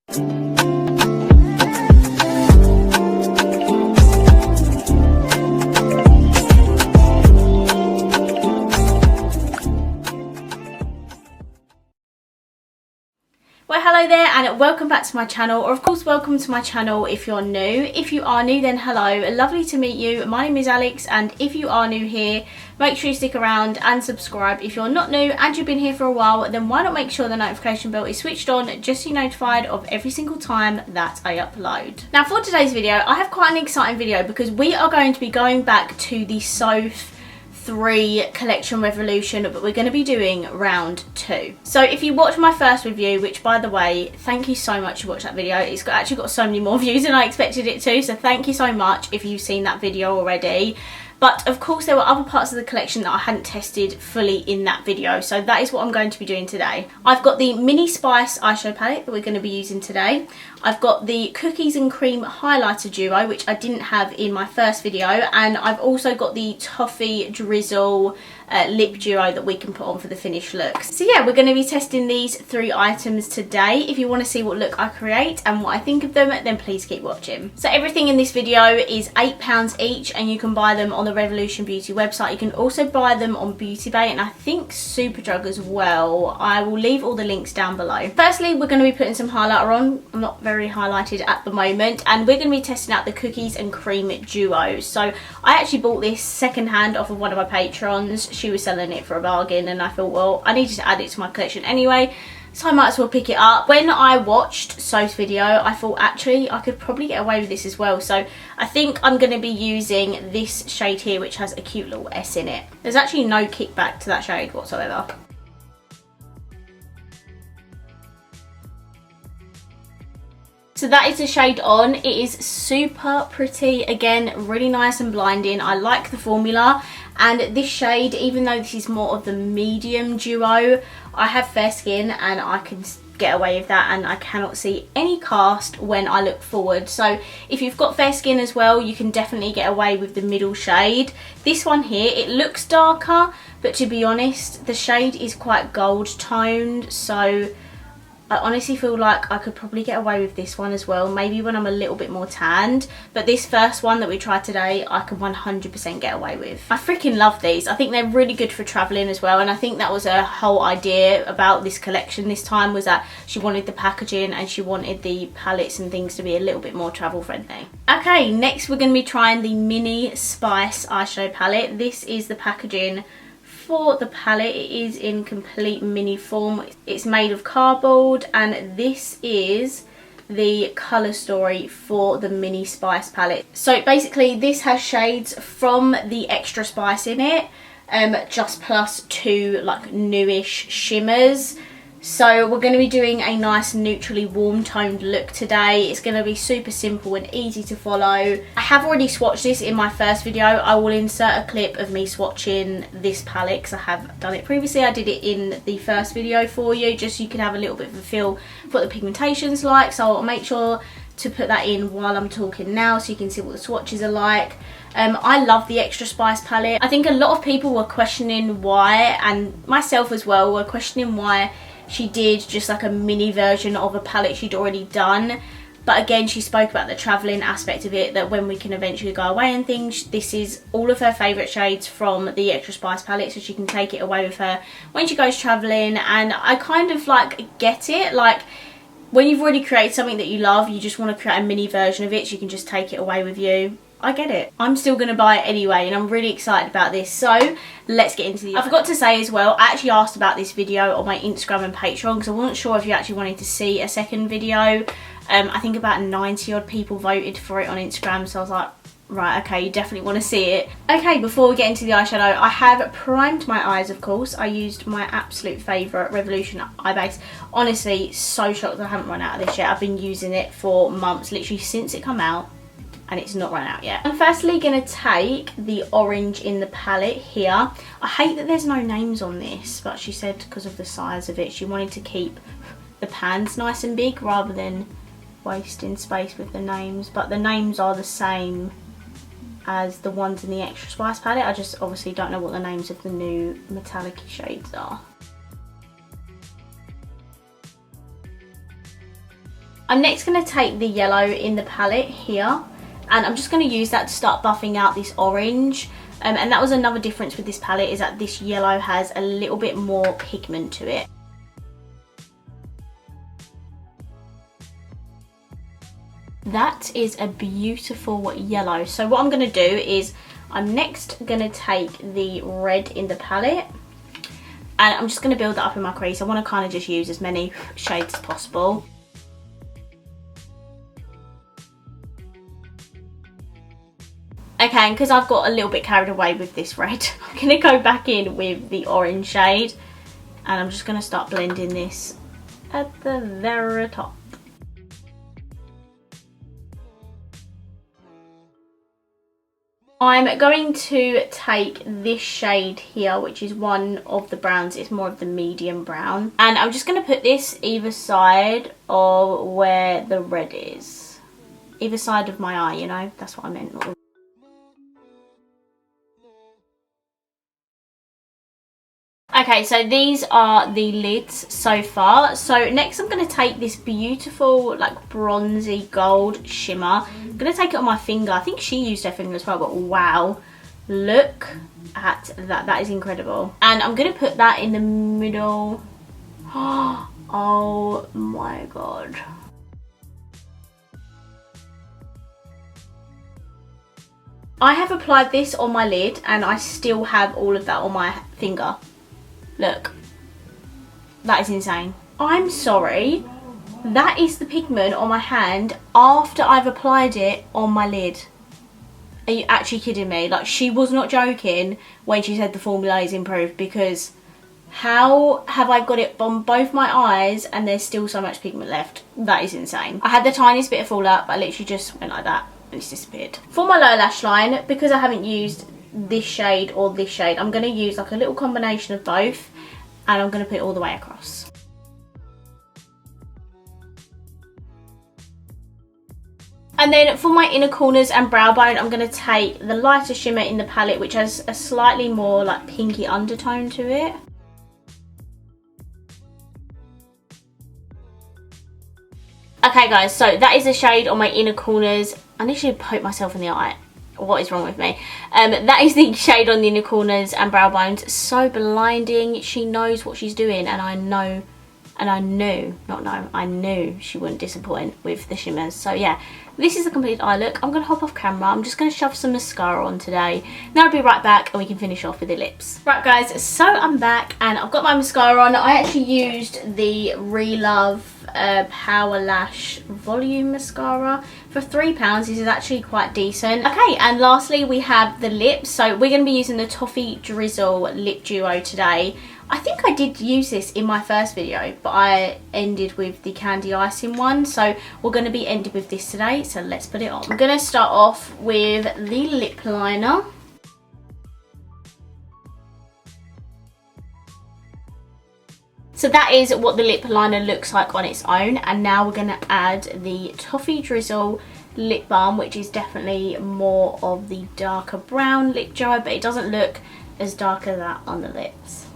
Well, hello there and welcome back to my channel, or of course welcome to my channel if you're new. If you are new, then hello, lovely to meet you. My name is Alex, and if you are new here, make sure you stick around and subscribe. If you're not new and you've been here for a while, then why not make sure the notification bell is switched on just so you're notified of every single time that I upload. Now for today's video, I have quite an exciting video because we are going to be going back to the SOPH 3 collection revolution, but we're going to be doing round 2. So if you watched my first review, which by the way, thank you so much you watched that video, it's actually got so many more views than I expected it to, so thank you so much if you've seen that video already. But of course there were other parts of the collection that I hadn't tested fully in that video, so that is what I'm going to be doing today. I've got the Mini Spice eyeshadow palette that we're going to be using today. I've got the Cookies and Cream highlighter duo, which I didn't have in my first video, and I've also got the Toffee Drizzle lip duo that we can put on for the finished look. So yeah, we're going to be testing these 3 items today. If you want to see what look I create and what I think of them, then please keep watching. So everything in this video is £8 each, and you can buy them on the Revolution Beauty website. You can also buy them on Beauty Bay and I think Superdrug as well. I will leave all the links down below. Firstly, we're going to be putting some highlighter on. I'm not very highlighted at the moment, and we're going to be testing out the Cookies and Cream duo. So I actually bought this second hand off of one of my patrons. She was selling it for a bargain and I thought, well, I needed to add it to my collection anyway, so I might as well pick it up. When I watched SOPH's video, I thought actually I could probably get away with this as well, so I think I'm going to be using this shade here, which has a cute little S in it. There's actually no kickback to that shade whatsoever. So that is the shade on. It is super pretty, again really nice and blinding. I like the formula, and this shade, even though this is more of the medium duo, I have fair skin and I can get away with that, and I cannot see any cast when I look forward. So if you've got fair skin as well, you can definitely get away with the middle shade. This one here, it looks darker, but to be honest, the shade is quite gold toned, so I honestly feel like I could probably get away with this one as well, maybe when I'm a little bit more tanned. But this first one that we tried today, I can 100% get away with. I freaking love these. I think they're really good for travelling as well, and I think that was her whole idea about this collection this time, was that she wanted the packaging and she wanted the palettes and things to be a little bit more travel friendly. Okay, next we're going to be trying the Mini Spice eyeshadow palette. This is the packaging for the palette. It is in complete mini form. It's made of cardboard, and this is the colour story for the Mini Spice palette. So basically this has shades from the Extra Spice in it, just plus 2 like newish shimmers. So we're going to be doing a nice neutrally warm toned look today. It's going to be super simple and easy to follow. I have already swatched this in my first video. I will insert a clip of me swatching this palette because I have done it previously. I did it in the first video for you, just so you can have a little bit of a feel for what the pigmentation's like. So I'll make sure to put that in while I'm talking now so you can see what the swatches are like. I love the Extra Spice palette. I think a lot of people were questioning why, and myself as well, were questioning why she did just like a mini version of a palette she'd already done. But again, she spoke about the travelling aspect of it, that when we can eventually go away and things, this is all of her favourite shades from the Extra Spice palette, so she can take it away with her when she goes travelling. And I kind of like get it, like when you've already created something that you love, you just want to create a mini version of it so you can just take it away with you. I get it. I'm still going to buy it anyway, and I'm really excited about this. So let's get into the... I forgot to say as well, I actually asked about this video on my Instagram and Patreon because I wasn't sure if you actually wanted to see a second video. I think about 90 odd people voted for it on Instagram, so I was like, right, okay, you definitely want to see it. Okay, before we get into the eyeshadow, I have primed my eyes, of course. I used my absolute favourite Revolution eye base. Honestly, so shocked that I haven't run out of this yet. I've been using it for months, literally since it came out, and it's not run out yet. I'm firstly going to take the orange in the palette here. I hate that there's no names on this, but she said because of the size of it, she wanted to keep the pans nice and big rather than wasting space with the names. But the names are the same as the ones in the Extra Spice palette. I just obviously don't know what the names of the new metallic shades are. I'm next going to take the yellow in the palette here, and I'm just going to use that to start buffing out this orange. And that was another difference with this palette, is that this yellow has a little bit more pigment to it. That is a beautiful yellow. So what I'm going to do is I'm next going to take the red in the palette, and I'm just going to build that up in my crease. I want to kind of just use as many shades as possible. Okay, and because I've got a little bit carried away with this red, I'm going to go back in with the orange shade, and I'm just going to start blending this at the very top. I'm going to take this shade here, which is one of the browns. It's more of the medium brown, and I'm just going to put this either side of where the red is. Either side of my eye, you know, that's what I meant. Okay, so these are the lids so far. So next I'm going to take this beautiful like bronzy gold shimmer. I'm going to take it on my finger. I think she used her finger as well, but wow, look at that. That is incredible. And I'm going to put that in the middle. Oh my god. I have applied this on my lid and I still have all of that on my finger. Look, that is insane. I'm sorry, that is the pigment on my hand after I've applied it on my lid. Are you actually kidding me? Like, she was not joking when she said the formula is improved, because how have I got it on both my eyes and there's still so much pigment left? That is insane. I had the tiniest bit of fallout, but I literally just went like that and it's disappeared. For my lower lash line, because I haven't used this shade or this shade, I'm going to use like a little combination of both, and I'm going to put it all the way across. And then for my inner corners and brow bone, I'm going to take the lighter shimmer in the palette, which has a slightly more like pinky undertone to it. Okay guys, so that is a shade on my inner corners. I need to poke myself in the eye. What is wrong with me? That is the shade on the inner corners and brow bones. So blinding. She knows what she's doing, and I know, and I knew she wouldn't disappoint with the shimmers. So yeah, this is the complete eye look. I'm going to hop off camera. I'm just going to shove some mascara on today. Now I'll be right back and we can finish off with the lips. Right guys, so I'm back and I've got my mascara on. I actually used the Relove Power Lash Volume Mascara for £3. This is actually quite decent. Okay, and lastly we have the lips. So we're going to be using the Toffee Drizzle Lip Duo today. I think I did use this in my first video, but I ended with the candy icing one, so we're going to be ending with this today, so let's put it on. I'm going to start off with the lip liner. So that is what the lip liner looks like on its own, and now we're going to add the Toffee Drizzle lip balm, which is definitely more of the darker brown lip duo, but it doesn't look as dark as that on the lips.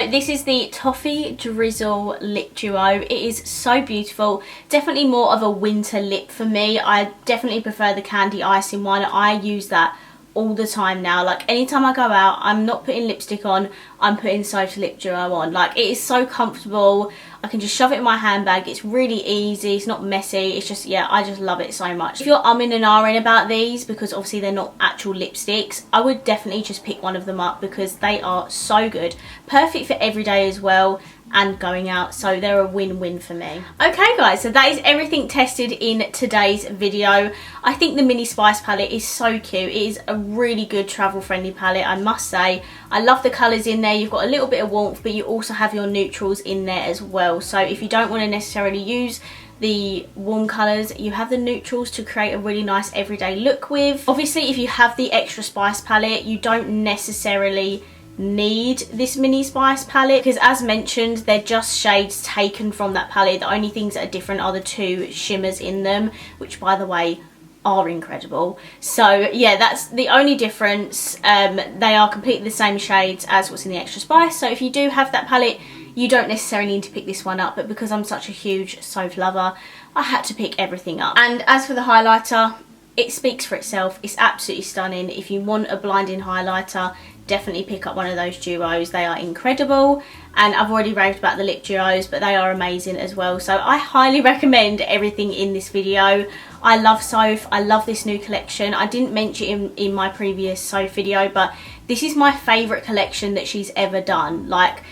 This is the Toffee Drizzle Lip Duo. It is so beautiful. Definitely more of a winter lip for me. I definitely prefer the candy icing one. I use that all the time now. Like, anytime I go out, I'm not putting lipstick on, I'm putting Soft Lip Duo on. Like, it is so comfortable. I can just shove it in my handbag. It's really easy. It's not messy. It's just, yeah, I just love it so much. If you're umming and ahhing about these, because obviously they're not actual lipsticks, I would definitely just pick one of them up because they are so good. Perfect for every day as well and going out, so they're a win-win for me. Okay guys, so that is everything tested in today's video. I think the Mini Spice palette is so cute. It is a really good travel friendly palette, I must say. I love the colours in there. You've got a little bit of warmth, but you also have your neutrals in there as well. So if you don't want to necessarily use the warm colours, you have the neutrals to create a really nice everyday look with. Obviously, if you have the Extra Spice palette, you don't necessarily need this Mini Spice palette, because as mentioned, they're just shades taken from that palette. The only things that are different are the two shimmers in them, which by the way are incredible. So yeah, that's the only difference. They are completely the same shades as what's in the Extra Spice. So if you do have that palette, you don't necessarily need to pick this one up, but because I'm such a huge SOPH lover, I had to pick everything up. And as for the highlighter, it speaks for itself. It's absolutely stunning. If you want a blinding highlighter, definitely pick up one of those duos. They are incredible, and I've already raved about the lip duos, but they are amazing as well. So I highly recommend everything in this video. I love SOPH. I love this new collection. I didn't mention in my previous SOPH video, but this is my favourite collection that she's ever done. Like,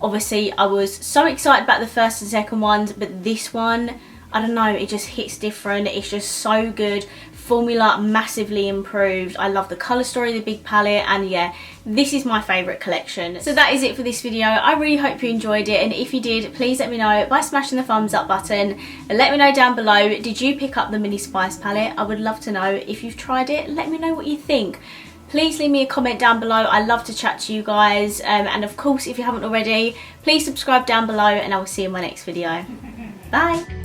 obviously I was so excited about the first and second ones, but this one, I don't know, it just hits different. It's just so good. Formula massively improved. I love the colour story, the big palette, and yeah, this is my favourite collection. So that is it for this video. I really hope you enjoyed it, and if you did, please let me know by smashing the thumbs up button, and let me know down below, did you pick up the Mini Spice palette? I would love to know. If you've tried it, let me know what you think. Please leave me a comment down below. I love to chat to you guys, and of course, if you haven't already, please subscribe down below, and I will see you in my next video. Bye.